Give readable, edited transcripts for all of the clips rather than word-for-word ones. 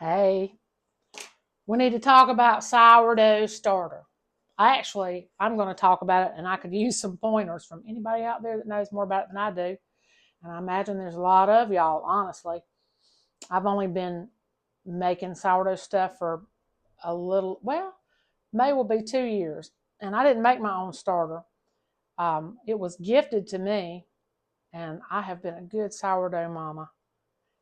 Hey, we need to talk about sourdough starter. I'm going to talk about it, and I could use some pointers from anybody out there that knows more about it than I do. And I imagine there's a lot of y'all, honestly. I've only been making sourdough stuff for May will be 2 years. And I didn't make my own starter. It was gifted to me, and I have been a good sourdough mama.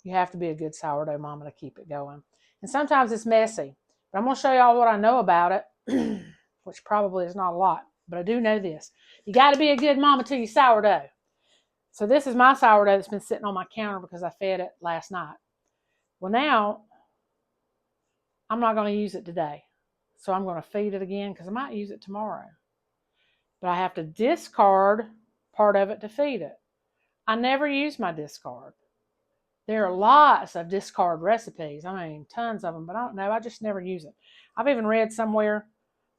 You have to be a good sourdough mama to keep it going. And sometimes it's messy. But I'm going to show y'all what I know about it, which probably is not a lot. But I do know this. You got to be a good mama to your sourdough. So this is my sourdough that's been sitting on my counter because I fed it last night. Well, now I'm not going to use it today. So I'm going to feed it again because I might use it tomorrow. But I have to discard part of it to feed it. I never use my discard. There are lots of discard recipes. I mean, tons of them, but I don't know. I just never use it. I've even read somewhere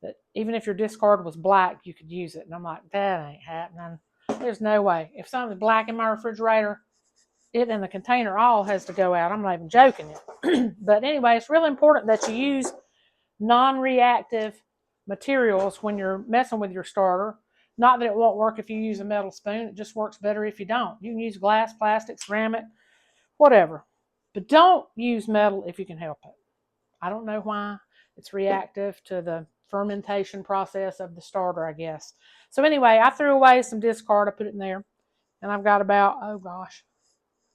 that even if your discard was black, you could use it. And I'm like, that ain't happening. There's no way. If something's black in my refrigerator, it and the container all has to go out. I'm not even joking it. But anyway, it's really important that you use non-reactive materials when you're messing with your starter. Not that it won't work if you use a metal spoon. It just works better if you don't. You can use glass, plastic, ceramic, whatever. But don't use metal if you can help it. I don't know why. It's reactive to the fermentation process of the starter, I guess. So anyway, I threw away some discard. I put it in there. And I've got about, oh gosh,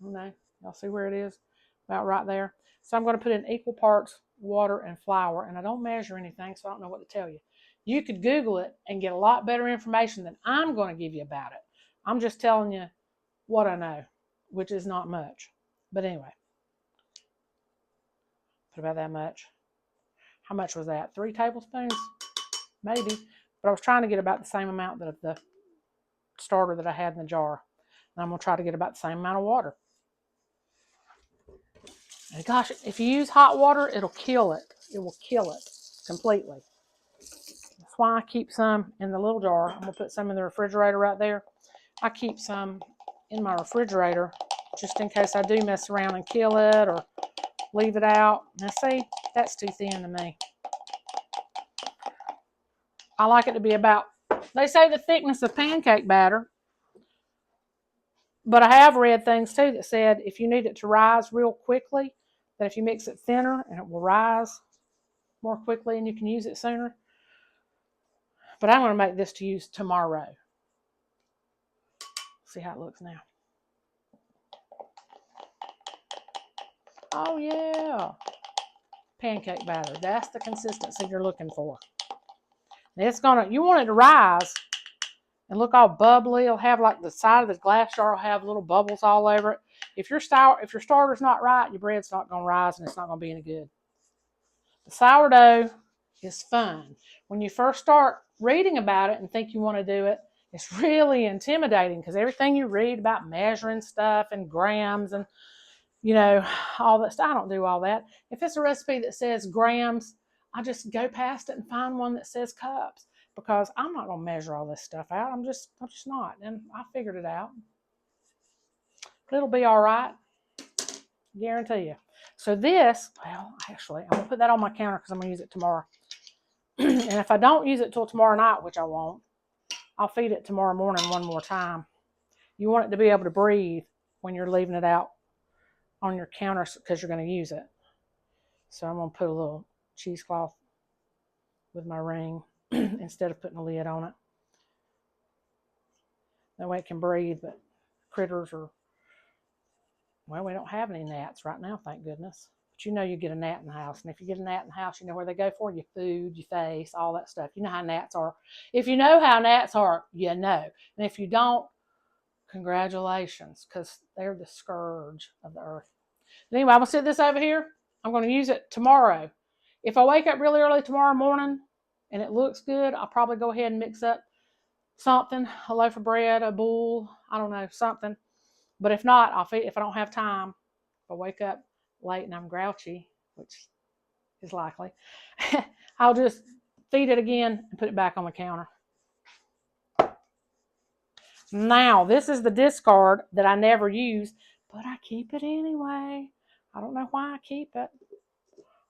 I don't know. Y'all see where it is? About right there. So I'm going to put in equal parts water and flour. And I don't measure anything, so I don't know what to tell you. You could Google it and get a lot better information than I'm going to give you about it. I'm just telling you what I know, which is not much. But anyway, put about that much. How much was that? 3 tablespoons? Maybe. But I was trying to get about the same amount of the starter that I had in the jar. And I'm going to try to get about the same amount of water. And gosh, if you use hot water, it'll kill it. It will kill it completely. That's why I keep some in the little jar. I'm going to put some in the refrigerator right there. I keep some in my refrigerator just in case I do mess around and kill it or leave it out. Now see, that's too thin to me. I like it to be about, they say the thickness of pancake batter. But I have read things too that said if you need it to rise real quickly, that if you mix it thinner and it will rise more quickly and you can use it sooner. But I'm going to make this to use tomorrow. See how it looks now. Oh yeah. Pancake batter. That's the consistency you're looking for. You want it to rise and look all bubbly. It'll have like the side of the glass jar will have little bubbles all over it. If your starter's not right, your bread's not going to rise and it's not going to be any good. The sourdough is fun. When you first start reading about it and think you want to do it, it's really intimidating because everything you read about measuring stuff and grams and, all that stuff, I don't do all that. If it's a recipe that says grams, I just go past it and find one that says cups because I'm not going to measure all this stuff out. I'm just not. And I figured it out. But it'll be all right. Guarantee you. So this, actually, I'm going to put that on my counter because I'm going to use it tomorrow. And if I don't use it till tomorrow night, which I won't, I'll feed it tomorrow morning one more time. You want it to be able to breathe when you're leaving it out on your counter because you're going to use it. So I'm going to put a little cheesecloth with my ring instead of putting a lid on it. That way it can breathe, but critters we don't have any gnats right now, thank goodness. But you get a gnat in the house. And if you get a gnat in the house, you know where they go for your food, your face, all that stuff. You know how gnats are. If you know how gnats are, you know. And if you don't, congratulations, because they're the scourge of the earth. But anyway, I'm going to set this over here. I'm going to use it tomorrow. If I wake up really early tomorrow morning and it looks good, I'll probably go ahead and mix up something, a loaf of bread, a bowl, I don't know, something. But if not, I'll feed if I don't have time. If I wake up late and I'm grouchy, which is likely, I'll just feed it again and put it back on the counter. Now, this is the discard that I never use, but I keep it anyway. I don't know why I keep it.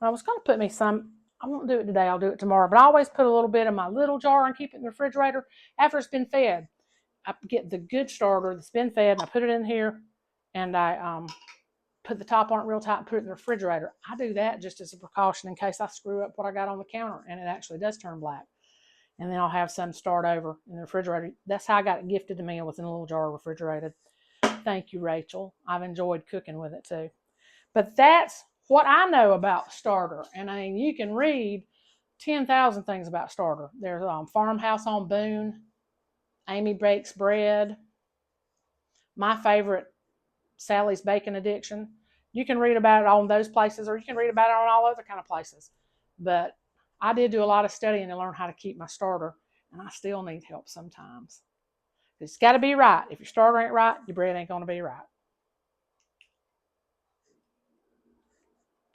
I was going to put me some, I won't do it today, I'll do it tomorrow, but I always put a little bit in my little jar and keep it in the refrigerator after it's been fed. I get the good starter that's been fed and I put it in here and I put the top on it real tight and put it in the refrigerator. I do that just as a precaution in case I screw up what I got on the counter and it actually does turn black. And then I'll have some start over in the refrigerator. That's how I got it gifted to me. It was in a little jar refrigerated. Thank you, Rachel. I've enjoyed cooking with it too. But that's what I know about starter. And I mean, you can read 10,000 things about starter. There's Farmhouse on Boone, Amy Bakes Bread, my favorite, Sally's Bacon Addiction. You can read about it on those places, or you can read about it on all other kind of places. But I did do a lot of studying to learn how to keep my starter, and I still need help sometimes. It's got to be right. If your starter ain't right, your bread ain't going to be right.